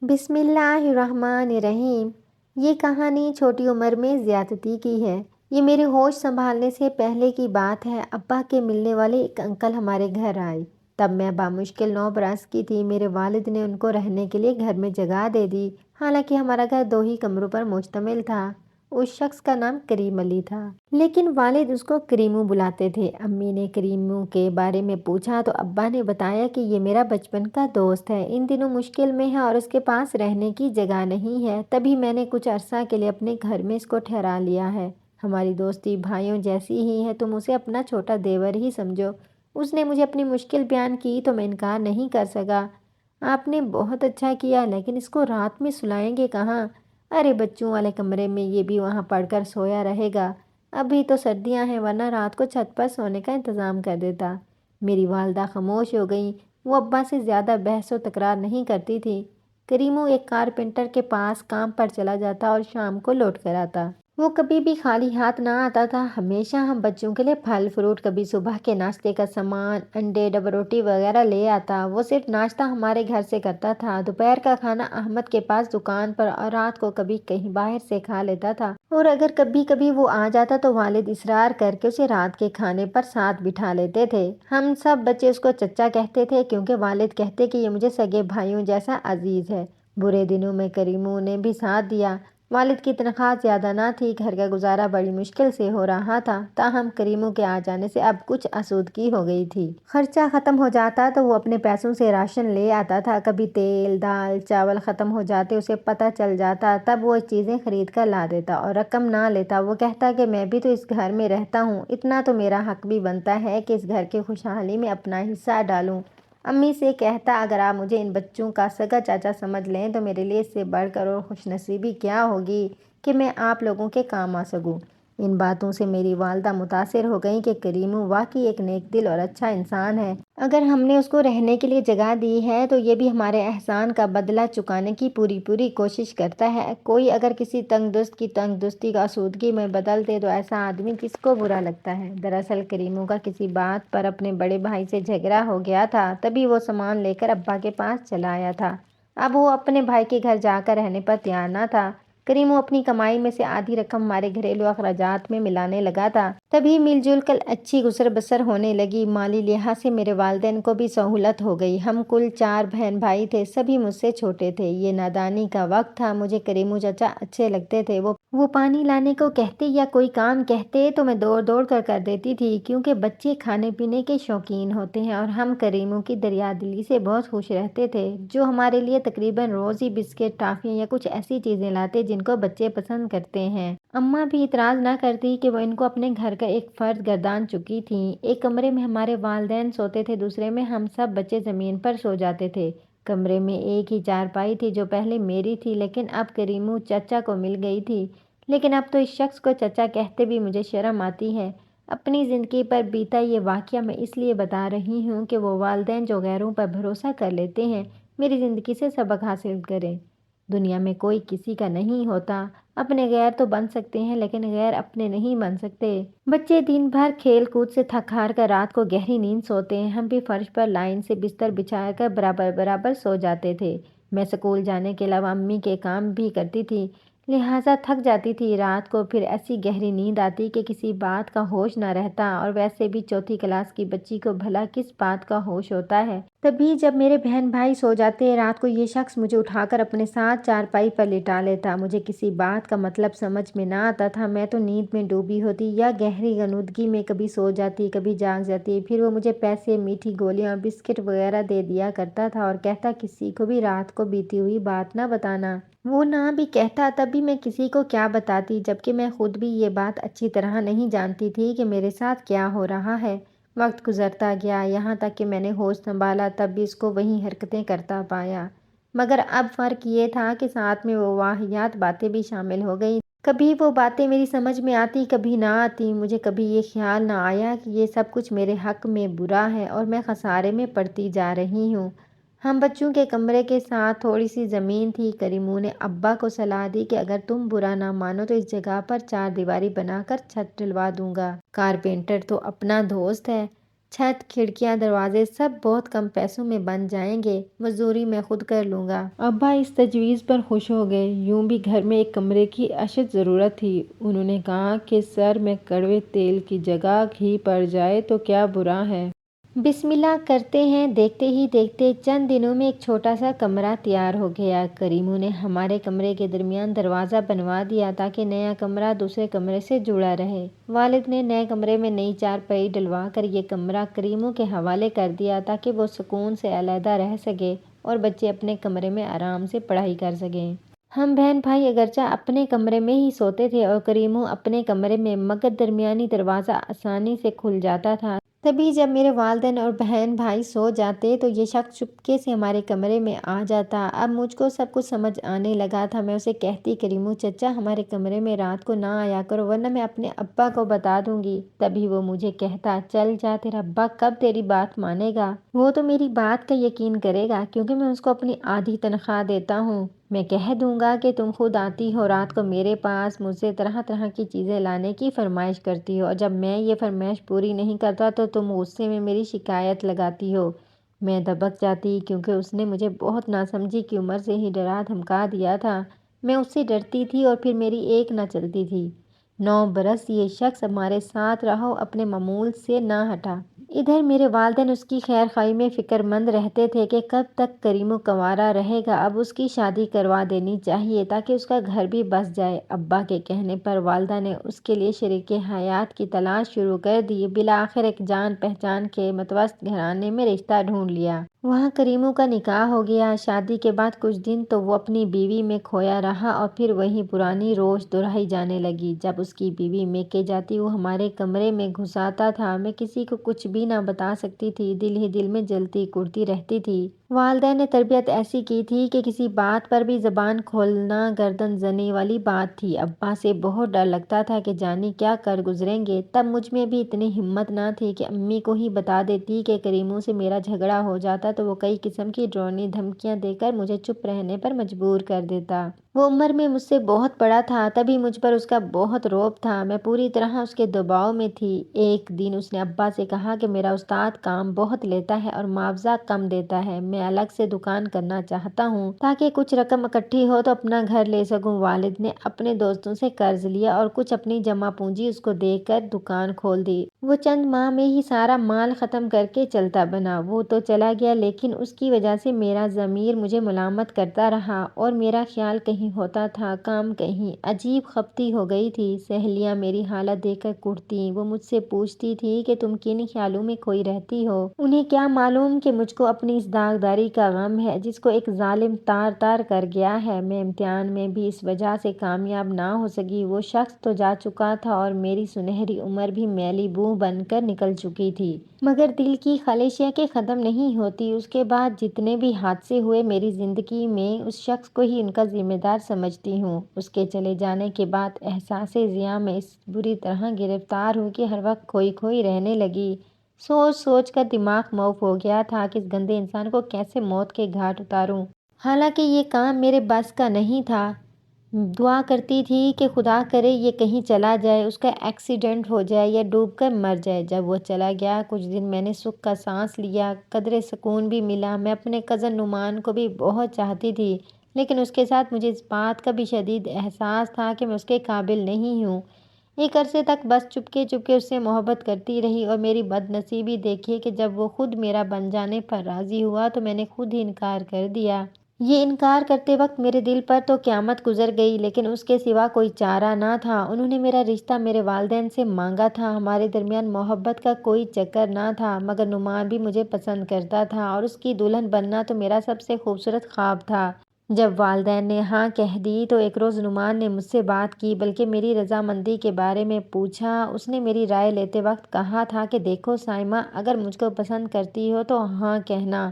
بسم اللہ الرحمن الرحیم۔ یہ کہانی چھوٹی عمر میں زیادتی کی ہے۔ یہ میری ہوش سنبھالنے سے پہلے کی بات ہے۔ ابا کے ملنے والے ایک انکل ہمارے گھر آئے۔ تب میں بامشکل 9 برس کی تھی۔ میرے والد نے ان کو رہنے کے لیے گھر میں جگہ دے دی۔ حالانکہ ہمارا گھر 2 ہی کمروں پر مشتمل تھا۔ اس شخص کا نام کریم علی تھا، لیکن والد اس کو کریمو بلاتے تھے۔ امی نے کریمو کے بارے میں پوچھا تو ابا نے بتایا کہ یہ میرا بچپن کا دوست ہے، ان دنوں مشکل میں ہے اور اس کے پاس رہنے کی جگہ نہیں ہے، تبھی میں نے کچھ عرصہ کے لیے اپنے گھر میں اس کو ٹھہرا لیا ہے۔ ہماری دوستی بھائیوں جیسی ہی ہے، تم اسے اپنا چھوٹا دیور ہی سمجھو۔ اس نے مجھے اپنی مشکل بیان کی تو میں انکار نہیں کر سکا۔ آپ نے بہت اچھا کیا، لیکن اس کو رات میں سلائیں گے کہاں؟ ارے بچوں والے کمرے میں، یہ بھی وہاں پڑھ کر سویا رہے گا۔ ابھی تو سردیاں ہیں، ورنہ رات کو چھت پر سونے کا انتظام کر دیتا۔ میری والدہ خاموش ہو گئیں۔ وہ ابا سے زیادہ بحث و تکرار نہیں کرتی تھی۔ کریمو ایک کارپینٹر کے پاس کام پر چلا جاتا اور شام کو لوٹ کر آتا۔ وہ کبھی بھی خالی ہاتھ نہ آتا تھا۔ ہمیشہ ہم بچوں کے لیے پھل فروٹ، کبھی صبح کے ناشتے کا سامان، انڈے، ڈبل روٹی وغیرہ لے آتا۔ وہ صرف ناشتہ ہمارے گھر سے کرتا تھا، دوپہر کا کھانا احمد کے پاس دکان پر، اور رات کو کبھی کہیں باہر سے کھا لیتا تھا۔ اور اگر کبھی کبھی وہ آ جاتا تو والد اصرار کر کے اسے رات کے کھانے پر ساتھ بٹھا لیتے تھے۔ ہم سب بچے اس کو چچا کہتے تھے، کیونکہ والد کہتے کہ یہ مجھے سگے بھائیوں جیسا عزیز ہے۔ برے دنوں میں کریمو نے بھی ساتھ دیا۔ والد کی تنخواہ زیادہ نہ تھی، گھر کا گزارا بڑی مشکل سے ہو رہا تھا، تاہم کریمو کے آ جانے سے اب کچھ آسودگی ہو گئی تھی۔ خرچہ ختم ہو جاتا تو وہ اپنے پیسوں سے راشن لے آتا تھا۔ کبھی تیل، دال، چاول ختم ہو جاتے اسے پتہ چل جاتا، تب وہ چیزیں خرید کر لا دیتا اور رقم نہ لیتا۔ وہ کہتا کہ میں بھی تو اس گھر میں رہتا ہوں، اتنا تو میرا حق بھی بنتا ہے کہ اس گھر کی خوشحالی میں اپنا حصہ ڈالوں۔ امی سے کہتا، اگر آپ مجھے ان بچوں کا سگا چاچا سمجھ لیں تو میرے لیے اس سے بڑھ کر اور خوش نصیبی کیا ہوگی کہ میں آپ لوگوں کے کام آ سکوں۔ ان باتوں سے میری والدہ متاثر ہو گئیں کہ کریمو واقعی ایک نیک دل اور اچھا انسان ہے۔ اگر ہم نے اس کو رہنے کے لیے جگہ دی ہے تو یہ بھی ہمارے احسان کا بدلہ چکانے کی پوری کوشش کرتا ہے۔ کوئی اگر کسی تنگ دست کی تنگ دستی کو آسودگی میں بدل دے تو ایسا آدمی کس کو برا لگتا ہے؟ دراصل کریمو کا کسی بات پر اپنے بڑے بھائی سے جھگڑا ہو گیا تھا، تبھی وہ سامان لے کر ابا کے پاس چلا آیا تھا۔ اب وہ اپنے بھائی کے گھر جا کر رہنے پر تیار نہ تھا۔ کریمو اپنی کمائی میں سے آدھی رقم ہمارے گھریلو اخراجات میں ملانے لگا تھا۔ تبھی مل جل کر اچھی گزر بسر ہونے لگی۔ مالی لحاظ سے میرے والدین کو بھی سہولت ہو گئی۔ ہم کل 4 بہن بھائی تھے، سبھی مجھ سے چھوٹے تھے۔ یہ نادانی کا وقت تھا۔ مجھے کریمو چچا اچھے لگتے تھے۔ وہ پانی لانے کو کہتے یا کوئی کام کہتے تو میں دوڑ کر دیتی تھی، کیونکہ بچے کھانے پینے کے شوقین ہوتے ہیں، اور ہم کریمو کی دریا دلی سے بہت خوش رہتے تھے، جو ہمارے لیے تقریباً روز ہی بسکٹ، ٹافیاں یا کچھ ایسی چیزیں لاتے جن کو بچے پسند کرتے ہیں۔ اماں بھی اعتراض نہ کرتی کہ وہ ان کو اپنے گھر کا ایک فرد گردان چکی تھیں۔ ایک کمرے میں ہمارے والدین سوتے تھے، دوسرے میں ہم سب بچے زمین پر سو جاتے تھے۔ کمرے میں ایک ہی چارپائی تھی جو پہلے میری تھی، لیکن اب کریمو چچا کو مل گئی تھی۔ لیکن اب تو اس شخص کو چچا کہتے بھی مجھے شرم آتی ہے۔ اپنی زندگی پر بیتا یہ واقعہ میں اس لیے بتا رہی ہوں کہ وہ والدین جو غیروں پر بھروسہ کر لیتے ہیں، میری زندگی سے سبق حاصل کریں۔ دنیا میں کوئی کسی کا نہیں ہوتا۔ اپنے غیر تو بن سکتے ہیں، لیکن غیر اپنے نہیں بن سکتے۔ بچے دن بھر کھیل کود سے تھک ہار کر رات کو گہری نیند سوتے ہیں۔ ہم بھی فرش پر لائن سے بستر بچھا کر برابر سو جاتے تھے۔ میں اسکول جانے کے علاوہ امی کے کام بھی کرتی تھی، لہٰذا تھک جاتی تھی۔ رات کو پھر ایسی گہری نیند آتی کہ کسی بات کا ہوش نہ رہتا، اور ویسے بھی 4تھی کلاس کی بچی کو بھلا کس بات کا ہوش ہوتا ہے؟ تبھی جب میرے بہن بھائی سو جاتے، رات کو یہ شخص مجھے اٹھا کر اپنے ساتھ چارپائی پر لٹا لیتا۔ مجھے کسی بات کا مطلب سمجھ میں نہ آتا تھا۔ میں تو نیند میں ڈوبی ہوتی یا گہری غنودگی میں کبھی سو جاتی، کبھی جاگ جاتی۔ پھر وہ مجھے پیسے، میٹھی گولیاں اور بسکٹ وغیرہ دے دیا کرتا تھا، اور کہتا کسی کو بھی رات کو بیتی ہوئی بات نہ بتانا۔ وہ نہ بھی کہتا تب بھی میں کسی کو کیا بتاتی، جبکہ میں خود بھی یہ بات اچھی طرح نہیں جانتی تھی کہ میرے ساتھ کیا ہو رہا ہے۔ وقت گزرتا گیا، یہاں تک کہ میں نے ہوش سنبھالا تب بھی اس کو وہی حرکتیں کرتا پایا، مگر اب فرق یہ تھا کہ ساتھ میں وہ واہیات باتیں بھی شامل ہو گئیں۔ کبھی وہ باتیں میری سمجھ میں آتی، کبھی نہ آتی۔ مجھے کبھی یہ خیال نہ آیا کہ یہ سب کچھ میرے حق میں برا ہے اور میں خسارے میں پڑتی جا رہی ہوں۔ ہم بچوں کے کمرے کے ساتھ تھوڑی سی زمین تھی۔ کریمو نے ابا کو صلاح دی کہ اگر تم برا نہ مانو تو اس جگہ پر 4 دیواری بنا کر چھت ڈلوا دوں گا۔ کارپینٹر تو اپنا دوست ہے، چھت کھڑکیاں دروازے سب بہت کم پیسوں میں بن جائیں گے، مزدوری میں خود کر لوں گا۔ ابا اس تجویز پر خوش ہو گئے۔ یوں بھی گھر میں ایک کمرے کی اشد ضرورت تھی۔ انہوں نے کہا کہ سر میں کڑوے تیل کی جگہ گھی پڑ جائے تو کیا برا ہے؟ بسم اللہ کرتے ہیں۔ دیکھتے ہی دیکھتے چند دنوں میں ایک چھوٹا سا کمرہ تیار ہو گیا۔ کریمو نے ہمارے کمرے کے درمیان دروازہ بنوا دیا تاکہ نیا کمرہ دوسرے کمرے سے جڑا رہے۔ والد نے نئے کمرے میں نئی چارپائی ڈلوا کر یہ کمرہ کریمو کے حوالے کر دیا تاکہ وہ سکون سے علیحدہ رہ سکے اور بچے اپنے کمرے میں آرام سے پڑھائی کر سکیں۔ ہم بہن بھائی اگرچہ اپنے کمرے میں ہی سوتے تھے اور کریمو اپنے کمرے میں، مگر درمیانی دروازہ آسانی سے کھل جاتا تھا۔ تبھی جب میرے والدین اور بہن بھائی سو جاتے تو یہ شخص چپکے سے ہمارے کمرے میں آ جاتا۔ اب مجھ کو سب کچھ سمجھ آنے لگا تھا۔ میں اسے کہتی، کریمو چچا ہمارے کمرے میں رات کو نہ آیا کرو ورنہ میں اپنے ابا کو بتا دوں گی۔ تبھی وہ مجھے کہتا، چل جا، تیرا ابا کب تیری بات مانے گا؟ وہ تو میری بات کا یقین کرے گا کیونکہ میں اس کو اپنی آدھی تنخواہ دیتا ہوں۔ میں کہہ دوں گا کہ تم خود آتی ہو رات کو میرے پاس، مجھ سے طرح طرح کی چیزیں لانے کی فرمائش کرتی ہو اور جب میں یہ فرمائش پوری نہیں کرتا تو تم غصے میں میری شکایت لگاتی ہو۔ میں دبک جاتی کیونکہ اس نے مجھے بہت ناسمجھی کی عمر سے ہی ڈرا دھمکا دیا تھا۔ میں اس سے ڈرتی تھی اور پھر میری ایک نہ چلتی تھی۔ 9 برس یہ شخص ہمارے ساتھ رہا، اپنے معمول سے نہ ہٹا۔ ادھر میرے والدین اس کی خیر خواہی میں فکر مند رہتے تھے کہ کب تک کریمو کنوارا رہے گا، اب اس کی شادی کروا دینی چاہیے تاکہ اس کا گھر بھی بس جائے۔ ابا کے کہنے پر والدہ نے اس کے لیے شریک حیات کی تلاش شروع کر دی۔ بالآخر ایک جان پہچان کے متوسط گھرانے میں رشتہ ڈھونڈ لیا۔ وہاں کریمو کا نکاح ہو گیا۔ شادی کے بعد کچھ دن تو وہ اپنی بیوی میں کھویا رہا اور پھر وہی پرانی روش دہرائی جانے لگی۔ جب اس کی بیوی میکے جاتی وہ ہمارے کمرے میں گھس آتا تھا۔ میں کسی کو کچھ بھی نہ بتا سکتی تھی، دل ہی دل میں جلتی کڑتی رہتی تھی۔ والدین نے تربیت ایسی کی تھی کہ کسی بات پر بھی زبان کھولنا گردن زنی والی بات تھی۔ ابا سے بہت ڈر لگتا تھا کہ جانے کیا کر گزریں گے۔ تب مجھ میں بھی اتنی ہمت نہ تھی کہ امی کو ہی بتا دیتی کہ کریمو سے میرا جھگڑا ہو جاتا تو وہ کئی قسم کی ڈراؤنی دھمکیاں دے کر مجھے چپ رہنے پر مجبور کر دیتا۔ وہ عمر میں مجھ سے بہت بڑا تھا، تبھی مجھ پر اس کا بہت رعب تھا۔ میں پوری طرح اس کے دباؤ میں تھی۔ ایک دن اس نے ابا سے کہا کہ میرا استاد کام بہت لیتا ہے اور معاوضہ کم دیتا ہے، میں الگ سے دکان کرنا چاہتا ہوں تاکہ کچھ رقم اکٹھی ہو تو اپنا گھر لے سکوں۔ والد نے اپنے دوستوں سے قرض لیا اور کچھ اپنی جمع پونجی اس کو دے کر دکان کھول دی۔ وہ چند ماہ میں ہی سارا مال ختم کر کے چلتا بنا۔ وہ تو چلا گیا لیکن اس کی وجہ سے میرا ضمیر مجھے ملامت کرتا رہا اور میرا خیال کہیں ہوتا تھا، کام کہیں۔ عجیب خپتی ہو گئی تھی۔ سہیلیاں میری حالت دیکھ کر کڑتیں۔ وہ مجھ سے پوچھتی تھی کہ تم کن خیالوں میں کھوئی رہتی ہو؟ انہیں کیا معلوم کہ مجھ کو اپنی اس داغداری کا غم ہے جس کو ایک ظالم تار تار کر گیا ہے۔ میں امتحان میں بھی اس وجہ سے کامیاب نہ ہو سکی۔ وہ شخص تو جا چکا تھا اور میری سنہری عمر بھی میلی بو بن کر نکل چکی تھی۔ مگر دل کی خلش یہ کہ ختم نہیں ہوتی۔ اس کے بعد جتنے بھی حادثے ہوئے میری زندگی میں، اس شخص کو ہی ان کا ذمہ دار سمجھتی ہوں۔ اس کے چلے جانے کے بعد احساس ضیاع میں اس بری طرح گرفتار ہوں کہ ہر وقت کھوئی کھوئی رہنے لگی۔ سوچ سوچ کر دماغ موف ہو گیا تھا کہ اس گندے انسان کو کیسے موت کے گھاٹ اتاروں۔ حالانکہ یہ کام میرے بس کا نہیں تھا۔ دعا کرتی تھی کہ خدا کرے یہ کہیں چلا جائے، اس کا ایکسیڈنٹ ہو جائے یا ڈوب کر مر جائے۔ جب وہ چلا گیا کچھ دن میں نے سکھ کا سانس لیا، قدرے سکون بھی ملا۔ میں اپنے کزن نعمان کو بھی بہت چاہتی تھی لیکن اس کے ساتھ مجھے اس بات کا بھی شدید احساس تھا کہ میں اس کے قابل نہیں ہوں۔ ایک عرصے تک بس چپکے چپکے اس سے محبت کرتی رہی اور میری بد نصیبی دیکھیے کہ جب وہ خود میرا بن جانے پر راضی ہوا تو میں نے خود ہی انکار کر دیا۔ یہ انکار کرتے وقت میرے دل پر تو قیامت گزر گئی لیکن اس کے سوا کوئی چارہ نہ تھا۔ انہوں نے میرا رشتہ میرے والدین سے مانگا تھا۔ ہمارے درمیان محبت کا کوئی چکر نہ تھا مگر نعمان بھی مجھے پسند کرتا تھا اور اس کی دلہن بننا تو میرا سب سے خوبصورت خواب تھا۔ جب والدین نے ہاں کہہ دی تو ایک روز نعمان نے مجھ سے بات کی، بلکہ میری رضامندی کے بارے میں پوچھا۔ اس نے میری رائے لیتے وقت کہا تھا کہ دیکھو سائمہ، اگر مجھ کو پسند کرتی ہو تو ہاں کہنا،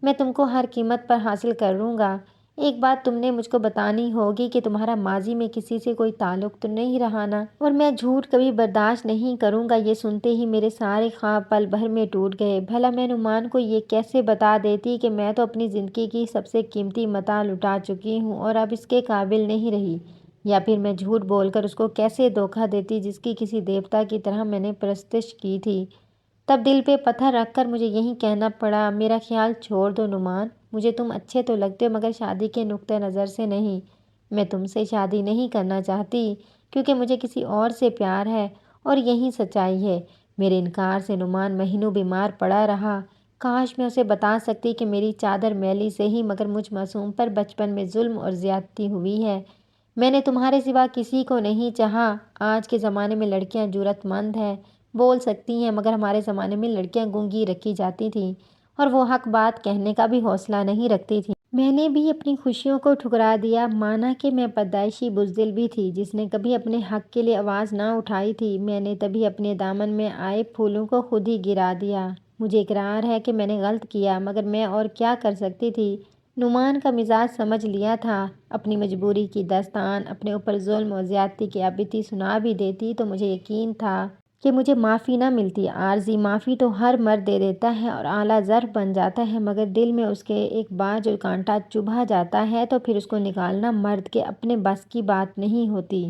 میں تم کو ہر قیمت پر حاصل کروں گا۔ ایک بات تم نے مجھ کو بتانی ہوگی کہ تمہارا ماضی میں کسی سے کوئی تعلق تو نہیں رہا نا؟ اور میں جھوٹ کبھی برداشت نہیں کروں گا۔ یہ سنتے ہی میرے سارے خواب پل بھر میں ٹوٹ گئے۔ بھلا میں نعمان کو یہ کیسے بتا دیتی کہ میں تو اپنی زندگی کی سب سے قیمتی متاع لٹا چکی ہوں اور اب اس کے قابل نہیں رہی؟ یا پھر میں جھوٹ بول کر اس کو کیسے دھوکہ دیتی جس کی کسی دیوتا کی طرح میں نے پرستش کی تھی؟ تب دل پہ پتھر رکھ کر مجھے یہی کہنا پڑا، میرا خیال چھوڑ دو نعمان، مجھے تم اچھے تو لگتے ہو مگر شادی کے نقطہ نظر سے نہیں۔ میں تم سے شادی نہیں کرنا چاہتی کیونکہ مجھے کسی اور سے پیار ہے اور یہی سچائی ہے۔ میرے انکار سے نعمان مہینوں بیمار پڑا رہا۔ کاش میں اسے بتا سکتی کہ میری چادر میلی سے ہی مگر مجھ معصوم پر بچپن میں ظلم اور زیادتی ہوئی ہے۔ میں نے تمہارے سوا کسی کو نہیں چاہا۔ آج کے زمانے میں لڑکیاں جرأت مند ہیں، بول سکتی ہیں، مگر ہمارے زمانے میں لڑکیاں گونگی رکھی جاتی تھیں اور وہ حق بات کہنے کا بھی حوصلہ نہیں رکھتی تھیں۔ میں نے بھی اپنی خوشیوں کو ٹھکرا دیا، مانا کہ میں پیدائشی بزدل بھی تھی جس نے کبھی اپنے حق کے لیے آواز نہ اٹھائی تھی۔ میں نے تبھی اپنے دامن میں آئے پھولوں کو خود ہی گرا دیا۔ مجھے اقرار ہے کہ میں نے غلط کیا، مگر میں اور کیا کر سکتی تھی؟ نعمان کا مزاج سمجھ لیا تھا۔ اپنی مجبوری کی داستان اپنے اوپر ظلم اور زیادتی کی ابیتی سنا بھی دیتی تو مجھے یقین تھا کہ مجھے معافی نہ ملتی۔ عارضی معافی تو ہر مرد دے دیتا ہے اور اعلیٰ ظرف بن جاتا ہے، مگر دل میں اس کے ایک بار جو کانٹا چبھا جاتا ہے تو پھر اس کو نکالنا مرد کے اپنے بس کی بات نہیں ہوتی۔